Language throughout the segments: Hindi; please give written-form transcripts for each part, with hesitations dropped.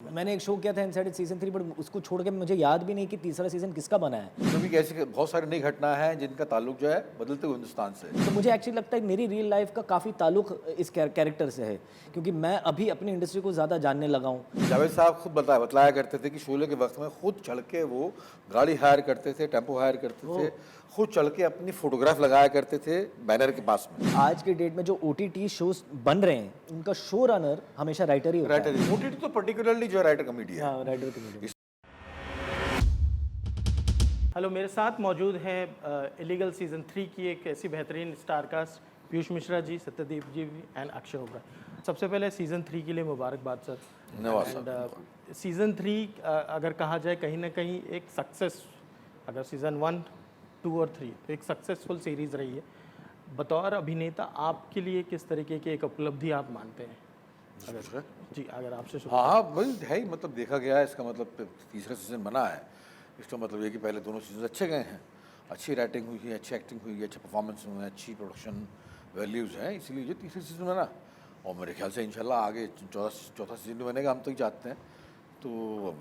मैंने एक शो किया था इनसाइड सीजन 3, बट उसको छोड़ के मुझे याद भी नहीं कि तीसरा सीजन किसका बना है। क्योंकि ऐसी बहुत सारी नई घटना है जिनका ताल्लुक जो है बदलते हुए हिंदुस्तान से। तो मुझे एक्चुअली लगता है मेरी रियल लाइफ का काफ़ी ताल्लुक इस कैरेक्टर से है, क्योंकि मैं अभी अपनी इंडस्ट्री को ज़्यादा जानने लगा हूँ। जावेद साहब खुद बतलाया करते थे कि शोले के वक्त में खुद चढ़ के वो गाड़ी हायर करते थे, टेम्पो हायर करते थे, खुद चढ़ के अपनी फोटोग्राफ लगाया करते थे बैनर के पास में। आज के डेट में जो OTT शोज बन रहे हैं, उनका शो रनर हमेशा राइटर ही होता है। राइटर ओटीटी तो पर्टिकुलरली जो राइटर कमेडी है। हाँ, राइटर कमेडी। हेलो, मेरे साथ मौजूद हैं इलीगल सीज़न 3 की एक ऐसी बेहतरीन स्टारकास्ट पीयूष मिश्रा जी, सत्यदीप जी एंड अक्षय होगा। सबसे पहले सीज़न 3 के लिए मुबारकबाद सर। धन्यवाद। सीज़न 3 अगर कहा जाए कहीं ना कहीं एक सक्सेस, अगर सीज़न 1, 2 और 3 तो एक सक्सेसफुल सीरीज़ रही है। बतौर अभिनेता आपके लिए किस तरीके की एक उपलब्धि आप मानते हैं? अगर आपसे शुरू। हाँ वही है ही, मतलब देखा गया है, इसका मतलब तीसरा सीजन बना है, इसका मतलब ये कि पहले दोनों सीजन अच्छे गए हैं, अच्छी राइटिंग हुई है, अच्छी एक्टिंग हुई है, अच्छा परफॉर्मेंस हुए हैं, अच्छी प्रोडक्शन वैल्यूज़ हैं, इसीलिए ये तीसरा सीजन बना। और मेरे ख्याल से इंशाल्लाह आगे चौथा सीजन बनेगा, हम तो ही चाहते हैं। तो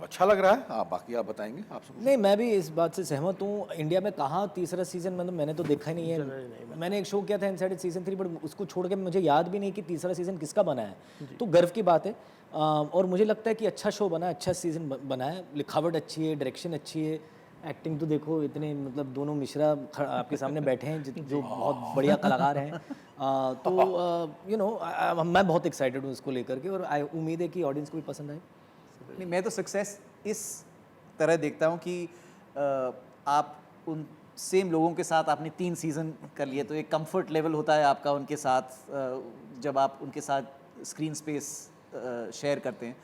अच्छा लग रहा है। बाकी आप बताएंगे, आपसे नहीं, मैं भी इस बात से सहमत हूँ। इंडिया में कहाँ तीसरा सीजन, मतलब मैंने तो देखा ही नहीं है। मैंने एक शो किया था इनसाइड सीजन 3, बट उसको छोड़ के मुझे याद भी नहीं कि तीसरा सीजन किसका बना है। तो गर्व की बात है। और मुझे लगता है कि अच्छा शो बना है, अच्छा सीजन बना है, लिखावट अच्छी है, डायरेक्शन अच्छी है, एक्टिंग तो देखो, इतने मतलब दोनों मिश्रा आपके सामने बैठे हैं जो बहुत बढ़िया कलाकार हैं। तो मैं बहुत एक्साइटेड हूँ इसको लेकर के, और उम्मीद है कि ऑडियंस को भी पसंद आए। नहीं, मैं तो सक्सेस इस तरह देखता हूँ कि आप उन सेम लोगों के साथ आपने 3 सीज़न कर लिए, तो एक कंफर्ट लेवल होता है आपका उनके साथ। जब आप उनके साथ स्क्रीन स्पेस शेयर करते हैं,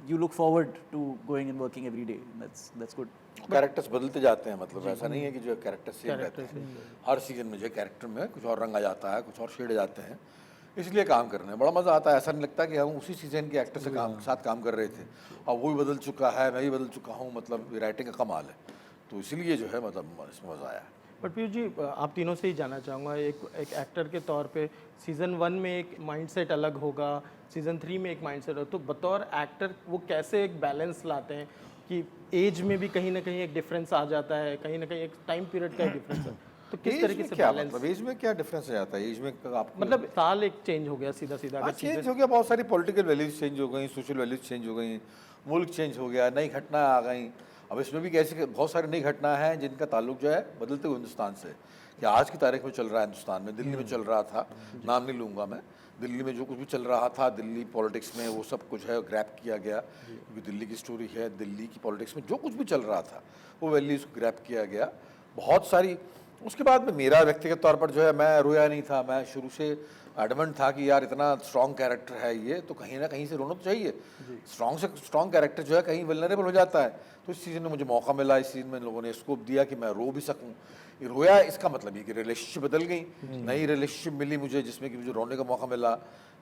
you look forward to going and working every day. That's good. Characters बदलते जाते हैं, मतलब ऐसा नहीं है कि जो कैरेक्टर सेम रहते हैं। हर सीजन में जो कैरेक्टर में कुछ और रंग आ जाता है, कुछ और शेड जाते हैं, इसलिए काम करने में बड़ा मज़ा आता है। ऐसा नहीं लगता कि हम उसी सीजन के एक्टर से साथ काम कर रहे थे और वो भी बदल चुका है, मैं भी बदल चुका हूँ, मतलब राइटिंग का कमाल है। तो इसीलिए जो है मतलब इसमें मज़ा आया। बट पीयूष जी, आप तीनों से ही जानना चाहूँगा, एक एक्टर के तौर पे सीज़न 1 में एक माइंडसेट अलग होगा, सीज़न 3 में एक माइंडसेट होगा, तो बतौर एक्टर वो कैसे एक बैलेंस लाते हैं कि एज में भी कहीं ना कहीं एक डिफरेंस आ जाता है, कहीं ना कहीं एक टाइम पीरियड का डिफरेंस है, तो किस तरीके से क्या बैलेंस? मतलब एज में क्या डिफरेंस आ जाता है? एज में आपको मतलब साल एक चेंज हो गया सीधा सीधा, अगर चेंज हो गया, बहुत सारी पॉलिटिकल वैल्यूज चेंज हो गई, सोशल वैल्यूज चेंज हो गई, मुल्क चेंज हो गया, नई घटना आ गई। अब इसमें भी कैसे बहुत सारी नई घटना है जिनका ताल्लुक जो है बदलते हुए हिंदुस्तान से, कि आज की तारीख में चल रहा है हिंदुस्तान में, दिल्ली में चल रहा था, नाम नहीं लूँगा मैं, दिल्ली में जो कुछ भी चल रहा था, दिल्ली पॉलिटिक्स में वो सब कुछ है ग्रैप किया गया, क्योंकि दिल्ली की स्टोरी है, दिल्ली की पॉलिटिक्स में जो कुछ भी चल रहा था वो वैल्यूज़ को ग्रैप किया गया बहुत सारी। उसके बाद में मेरा व्यक्तिगत तौर पर जो है, मैं रोया नहीं था, मैं शुरू से एडमेंट था कि यार इतना स्ट्रॉन्ग कैरेक्टर है ये, तो कहीं ना कहीं से रोना तो चाहिए। स्ट्रॉन्ग से स्ट्रॉन्ग कैरेक्टर जो है कहीं वल्नरेबल हो जाता है, तो इस सीज़न में मुझे मौका मिला, इस सीज़न में लोगों ने स्कोप दिया कि मैं रो भी सकूं। ये रोया, इसका मतलब ये कि रिलेशनशिप बदल गई, नई रिलेशनशिप मिली मुझे जिसमें कि मुझे रोने का मौका मिला,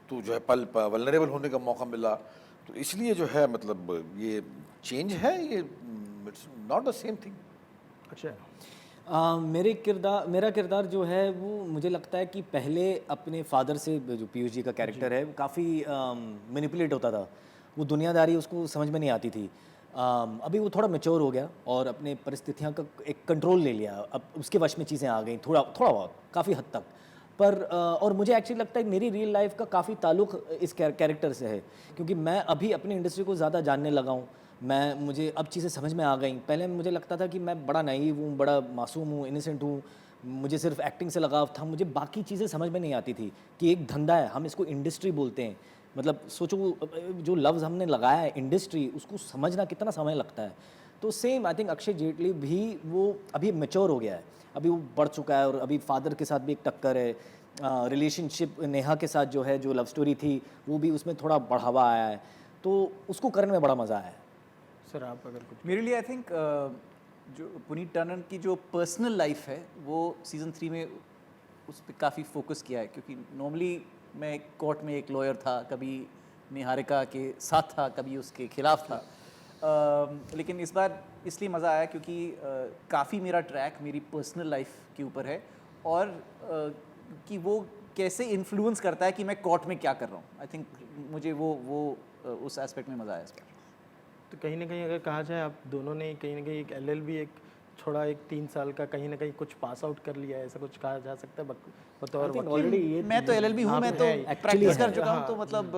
तो जो है पल वल्नरेबल होने का मौका मिला। तो इसलिए जो है मतलब ये चेंज है, ये it's not the same thing. अच्छा, मेरा किरदार जो है वो मुझे लगता है कि पहले अपने फादर से, जो पीयूष जी का कैरेक्टर है, वो काफ़ी मैनिपुलेट होता था, वो दुनियादारी उसको समझ में नहीं आती थी। अभी वो थोड़ा मैच्योर हो गया और अपने परिस्थितियों का एक कंट्रोल ले लिया, अब उसके वश में चीज़ें आ गई, थोड़ा थोड़ा बहुत, काफ़ी हद तक। पर और मुझे एक्चुअली लगता है मेरी रियल लाइफ का काफ़ी ताल्लुक इस कैरेक्टर से है, क्योंकि मैं अभी अपनी इंडस्ट्री को ज़्यादा जानने लगा हूँ। मुझे अब चीज़ें समझ में आ गई। पहले मुझे लगता था कि मैं बड़ा नाइव हूँ, बड़ा मासूम हूँ, इनोसेंट हूँ, मुझे सिर्फ एक्टिंग से लगाव था, मुझे बाकी चीज़ें समझ में नहीं आती थी कि एक धंधा है, हम इसको इंडस्ट्री बोलते हैं। मतलब सोचो, जो लफ्ज़ हमने लगाया है इंडस्ट्री, उसको समझना कितना समय लगता है। तो same I think Akshay Jaitley भी वो अभी मैच्योर हो गया है, अभी वो बढ़ चुका है, और अभी फादर के साथ भी एक टक्कर है, रिलेशनशिप नेहा के साथ जो है, जो लव स्टोरी थी, वो भी उसमें थोड़ा बढ़ावा आया है, तो उसको करने में बड़ा मज़ा आया है। सर आप अगर कुछ। मेरे लिए आई थिंक जो पुनीत टर्नन की जो पर्सनल लाइफ है वो सीज़न 3 में उस पर काफ़ी फोकस किया है, क्योंकि नॉर्मली मैं कोर्ट में एक लॉयर था, कभी निहारिका के साथ था, कभी उसके खिलाफ था। लेकिन इस बार इसलिए मज़ा आया क्योंकि काफ़ी मेरा ट्रैक मेरी पर्सनल लाइफ के ऊपर है, और कि वो कैसे इन्फ्लुएंस करता है कि मैं कोर्ट में क्या कर रहा हूँ। आई थिंक मुझे वो उस एस्पेक्ट में मज़ा आया इस बार। तो कहीं ना कहीं अगर कहा जाए आप दोनों ने कहीं ना कहीं एक LLB एक छोड़ा, एक 3 साल का कहीं ना कहीं कुछ पास आउट कर लिया है, ऐसा कुछ कहा जा सकता है बतौर वकील? ऑलरेडी ये मैं तो LLB हूँ, आप मैं तो हैं, प्रैक्टिस actually कर है। चुका हूँ, तो मतलब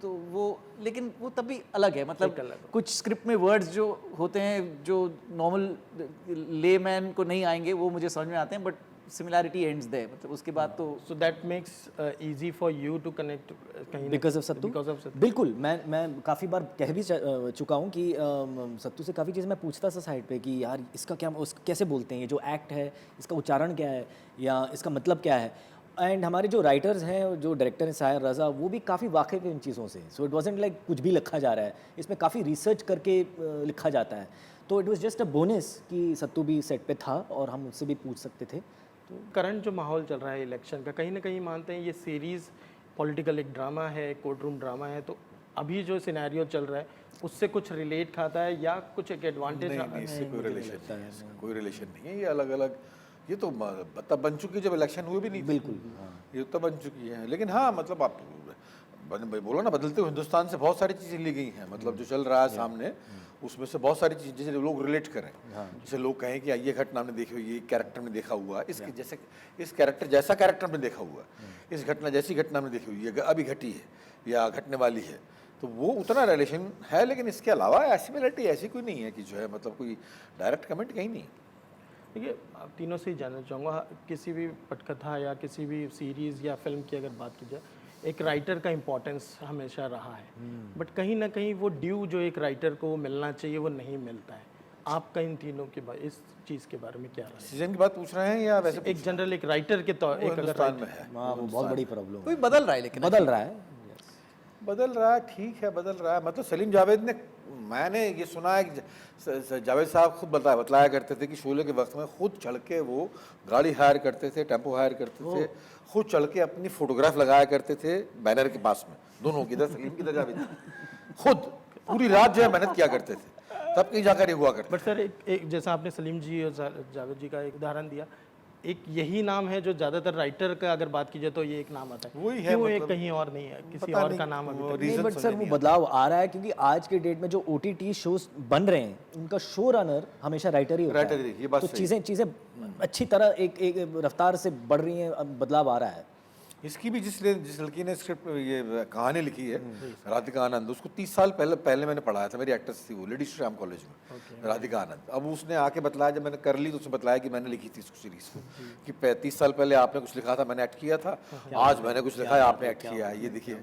तो वो, लेकिन वो तभी अलग है, मतलब एक अलग है। कुछ स्क्रिप्ट में वर्ड्स जो होते हैं जो नॉर्मल लेमैन को नहीं आएंगे वो मुझे समझ में आते हैं, बट सिमिलैरिटी एंड्स देयर, मतलब उसके बाद तो so that makes easy for you to connect कहीं because of sattu. Because of sattu. बिल्कुल, मैं काफ़ी बार कह भी चुका हूँ कि सत्तू से काफ़ी चीज़ें मैं पूछता था साइड पे कि यार इसका क्या, कैसे बोलते हैं, ये जो एक्ट है इसका उच्चारण क्या है या इसका मतलब क्या है। एंड हमारे जो राइटर्स हैं, जो डायरेक्टर हैं साहिर रज़ा, वो भी काफ़ी वाकिफ़ है इन चीज़ों से। सो इट वाजंट लाइक कुछ भी लिखा जा रहा है, इसमें काफ़ी रिसर्च करके लिखा जाता है। तो it was just a bonus कि सत्तू भी सेट पे था और हम उससे भी पूछ सकते थे। तो करंट जो माहौल चल रहा है इलेक्शन का, कहीं ना कहीं मानते हैं ये सीरीज़ पॉलिटिकल एक ड्रामा है, कोर्ट रूम ड्रामा है, तो अभी जो सिनेरियो चल रहा है उससे कुछ रिलेट खाता है या कुछ एक एडवांटेज? नहीं, इससे कोई रिलेशन नहीं है, इसका कोई रिलेशन नहीं है। ये अलग अलग, ये तो तब बन चुकी है जब इलेक्शन हुए भी नहीं थे। बिल्कुल, ये तो बन चुकी है, लेकिन हाँ मतलब आप बोलो ना, बदलते हुए हिंदुस्तान से बहुत सारी चीज़ें ली गई हैं, मतलब जो चल रहा है सामने उसमें से बहुत सारी चीज़ें जैसे लोग रिलेट करें, जैसे लोग कहें कि ये घटना हमने देखी हुई, ये कैरेक्टर में देखा हुआ, इसके जैसे इस कैरेक्टर जैसा कैरेक्टर में देखा हुआ, इस घटना जैसी घटना में देखी हुई है, अभी घटी है या घटने वाली है, तो वो उतना रिलेशन है। लेकिन इसके अलावा सिमिलरिटी ऐसी कोई नहीं है कि जो है मतलब कोई डायरेक्ट कमेंट कहीं नहीं। देखिए, आप तीनों से ही जानना चाहूँगा, किसी भी पटकथा या किसी भी सीरीज़ या फिल्म की अगर बात की जाए, एक राइटर का इम्पोर्टेंस हमेशा रहा है, बट कहीं ना कहीं वो ड्यू जो एक राइटर को वो मिलना चाहिए वो नहीं मिलता है। आपका इन तीनों के इस चीज़ के बारे में क्या राय सीजन की बात पूछ रहे हैं या वैसे है? एक जनरल एक राइटर के तौर एक अगर हिंदुस्तान में है, हाँ, वो बहुत बड़ी प्रॉब्लम कोई बदल रहा है, लेकिन बदल रहा है। बदल रहा है, ठीक है बदल रहा है। मतलब सलीम जावेद ने, मैंने ये सुना है कि जावेद साहब खुद बतलाया करते थे कि शोले के वक्त में खुद चढ़ के वो गाड़ी हायर करते थे, टेम्पो हायर करते थे, खुद चढ़ के अपनी फोटोग्राफ लगाया करते थे बैनर के पास में, दोनों की, इधर सलीम की इधर जावेद, खुद पूरी रात जो है मेहनत किया करते थे, तब कहीं जाकर ये हुआ करते। बट सर एक जैसा आपने सलीम जी और जावेद जी का एक उदाहरण दिया, एक यही नाम है जो ज़्यादातर राइटर का अगर बात की जाए तो ये एक नाम आता है, वही है, क्यों एक मतलब कहीं और नहीं है, किसी पता और नहीं, का नाम अभी तक? नहीं, बट सर वो बदलाव आ रहा है क्योंकि आज के डेट में जो OTT शोज बन रहे हैं उनका शो रनर हमेशा राइटर ही होता राइटर है। ही, ये बात तो सही है। चीज़ें अच्छी तरह एक रफ्तार से बढ़ रही हैं, अब बदलाव आ रहा है। इसकी भी जिस लड़की ने स्क्रिप्ट ये कहानी लिखी है, राधिका आनंद, उसको 30 साल पहले मैंने पढ़ाया था, मेरी एक्ट्रेस थी वो, लेडी श्याम कॉलेज में, राधिका आनंद। अब उसने आके बताया, जब मैंने कर ली तो उसने बताया कि मैंने लिखी थी इस सीरीज को, कि 30 साल पहले आपने कुछ लिखा था, मैंने एक्ट किया था, आज मैंने कुछ लिखा है, आपने एक्ट किया है, ये देखिए।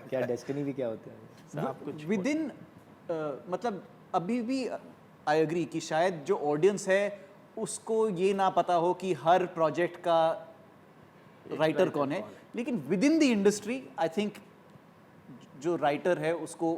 क्या डेस्टिनी भी क्या होती है। विद इन मतलब अभी भी आई एग्री कि शायद जो ऑडियंस है उसको ये ना पता हो कि हर प्रोजेक्ट का राइटर कौन है, लेकिन with in the industry I think जो राइटर है उसको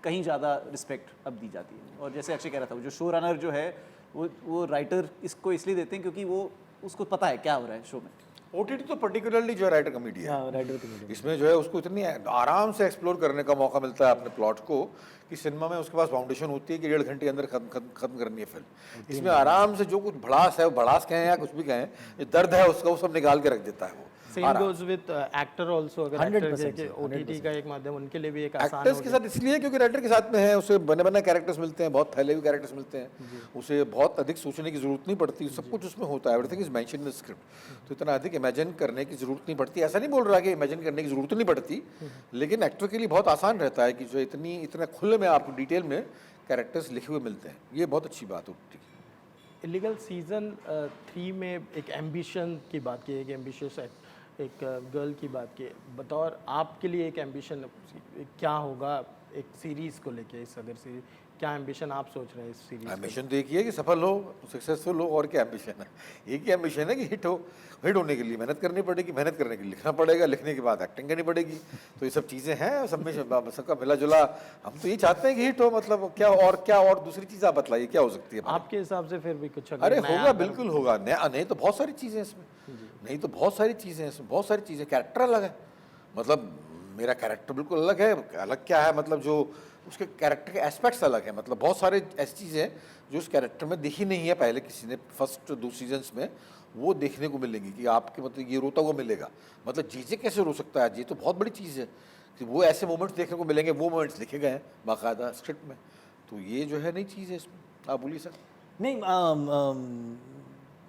कहीं ज़्यादा रिस्पेक्ट अब दी जाती है। और जैसे अक्षय कह रहा था, जो शो रनर जो है वो राइटर इसको इसलिए देते हैं क्योंकि वो उसको पता है क्या हो रहा है शो में। OTT तो पर्टिकुलरली जो है राइटर कॉमेडी है, हाँ, राइटर कॉमेडी। इसमें जो है उसको इतनी आराम से एक्सप्लोर करने का मौका मिलता है अपने प्लॉट को, कि सिनेमा में उसके पास फाउंडेशन होती है कि 1.5 घंटे अंदर खत्म करनी है फिल्म। इसमें आराम से जो कुछ भड़ास है, वो भड़ास कहें या कुछ भी कहें, जो दर्द है उसका वो सब निकाल के रख देता है वो। Same goes with actor also, अगर 100% एक्टर OTT का एक माध्यम उनके लिए भी एक आसान एक्टर्स हो के साथ इसलिए क्योंकि राइटर के साथ में है, उसे बने बने कैरेक्टर्स मिलते हैं, बहुत फैले हुए कैरेक्टर्स मिलते हैं, उसे बहुत अधिक सोचने की जरूरत नहीं पड़ती, सब कुछ उसमें होता है, everything is mentioned in the script, तो इतना अधिक इमेजिन करने की जरूरत नहीं पड़ती। ऐसा नहीं बोल रहा कि इमेजिन करने की जरूरत नहीं पड़ती, लेकिन एक्टर के लिए बहुत आसान रहता है कि जो इतने खुले में आपको डिटेल में कैरेक्टर्स लिखे हुए मिलते हैं, ये बहुत अच्छी बात होती है। इलीगल सीजन 3 में एक एम्बिशन की बात की, एक एम्बिशियस एक गर्ल की बात की, बतौर आपके लिए एक एम्बिशन क्या होगा एक सीरीज़ को लेके? इस अगर सीरीज क्या एम्बिशन आप सोच रहे हैं इस सीरीज? एम्बिशन तो एक ही है कि सफल हो, सक्सेसफुल हो, और क्या एम्बिशन है? एक ही एम्बिशन है कि हिट हो। हिट होने के लिए मेहनत करनी पड़ेगी, मेहनत करने के लिए लिखना पड़ेगा, लिखने के बाद एक्टिंग करनी पड़ेगी, तो ये सब चीज़ें हैं, सब में सबका मिला जुला। हम तो ये चाहते हैं कि हिट हो, मतलब क्या और दूसरी चीज़ आप बतलाइए क्या हो सकती है? आपके हिसाब से फिर भी कुछ अगर अरे नया होगा, बिल्कुल होगा। नहीं तो बहुत सारी चीज़ें इसमें, नहीं तो बहुत सारी चीज़ें इसमें, बहुत सारी चीज़ें। कैरेक्टर अलग है, मतलब मेरा कैरेक्टर बिल्कुल अलग है। अलग क्या है, मतलब जो उसके कैरेक्टर के एस्पेक्ट्स अलग है, मतलब बहुत सारे ऐसी चीज़ें जो उस कैरेक्टर में दिखी नहीं है पहले किसी ने, फर्स्ट 2 सीजन्स में वो देखने को मिलेंगी कि आपके मतलब ये रोता हुआ मिलेगा, मतलब जीजे कैसे रो सकता है, ये तो बहुत बड़ी चीज़ है कि वो ऐसे मोमेंट्स देखने को मिलेंगे, वो मोमेंट्स लिखे गए हैं बाकायदा स्क्रिप्ट में। तो ये जो है नई चीज़ है इसमें, आप बोलिए सर। नहीं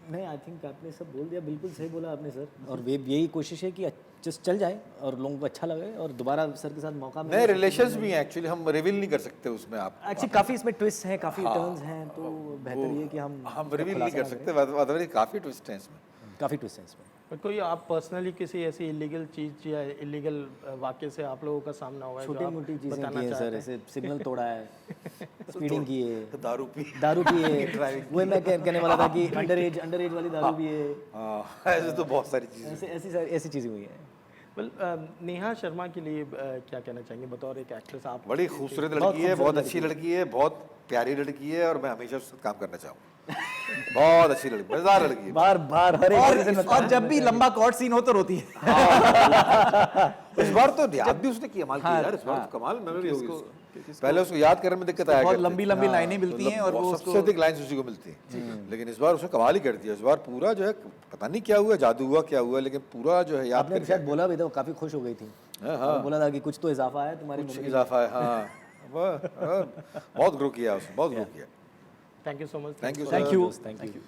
नहीं, आई थिंक आपने सब बोल दिया, बिल्कुल सही बोला आपने सर। और वे यही कोशिश है कि जस्ट चल जाए और लोगों को अच्छा लगे और दोबारा सर के साथ मौका मिले। नए रिलेशंस भी हैं एक्चुअली, हम रिवील नहीं कर सकते उसमें आप। एक्चुअली काफ़ी इसमें ट्विस्ट हैं, काफ़ी टर्न्स हैं, तो बेहतर ये कि हम रिवील नहीं कर सकते, अदरवाइज काफ़ी ट्विस्ट हैं इसमें। काफ़ी ट्विस्ट हैं इसमें। पर कोई आप पर्सनली किसी ऐसी इलीगल चीज़ या इलीगल वाक़े से आप लोगों का सामना हुआ है जो छोटी आप मोटी चीज़ें बताना की हैं चाहते सर, हैं? ऐसे सिग्नल तोड़ा है, स्पीडिंग की है, दारू पी, दारू पी है, वही मैं कहने वाला था कि अंडर एज वाली दारू भी है, हाँ ऐसे तो बहुत सारी चीज़ें। ऐसी चीज़ें हुई हैं। वेल नेहा शर्मा के लिए क्या कहना चाहेंगे बतौर एक एक्ट्रेस आप? बड़ी खूबसूरत लड़की है, बहुत अच्छी लड़की है, बहुत प्यारी लड़की है, और मैं हमेशा उसके साथ काम करना चाहूँगा। बहुत अच्छी लड़की, मजेदार लड़की है। बार बार हर एक सीजन में और जब भी लंबा कॉर्ड सीन हो तो रोती है। इस बार तो याद भी उसने कमाल किया यार, इस बार तो कमाल मेमोरी होगी उसकी। पहले उसको याद करने में दिक्कत आया बहुत करती लंबी थी। लंबी लाइनें मिलती हैं और वो सबसे अधिक लाइन्स उसी को मिलती हैं, लेकिन इस बार उसने कमाल ही कर दिया। इस बार पूरा जो है पता नहीं क्या हुआ, जादू हुआ क्या हुआ, लेकिन पूरा जो है याद आपने शायद बोला भी था, वो काफ़ी खुश हो गई थी। हाँ बोला था कि कुछ तो इजाफा है तुम्हारी कुछ memory इजाफा है। हाँ बहुत ग्रो किया उसने, बहुत ग्रो किया। Thank you so much. Thank you में। Thank you.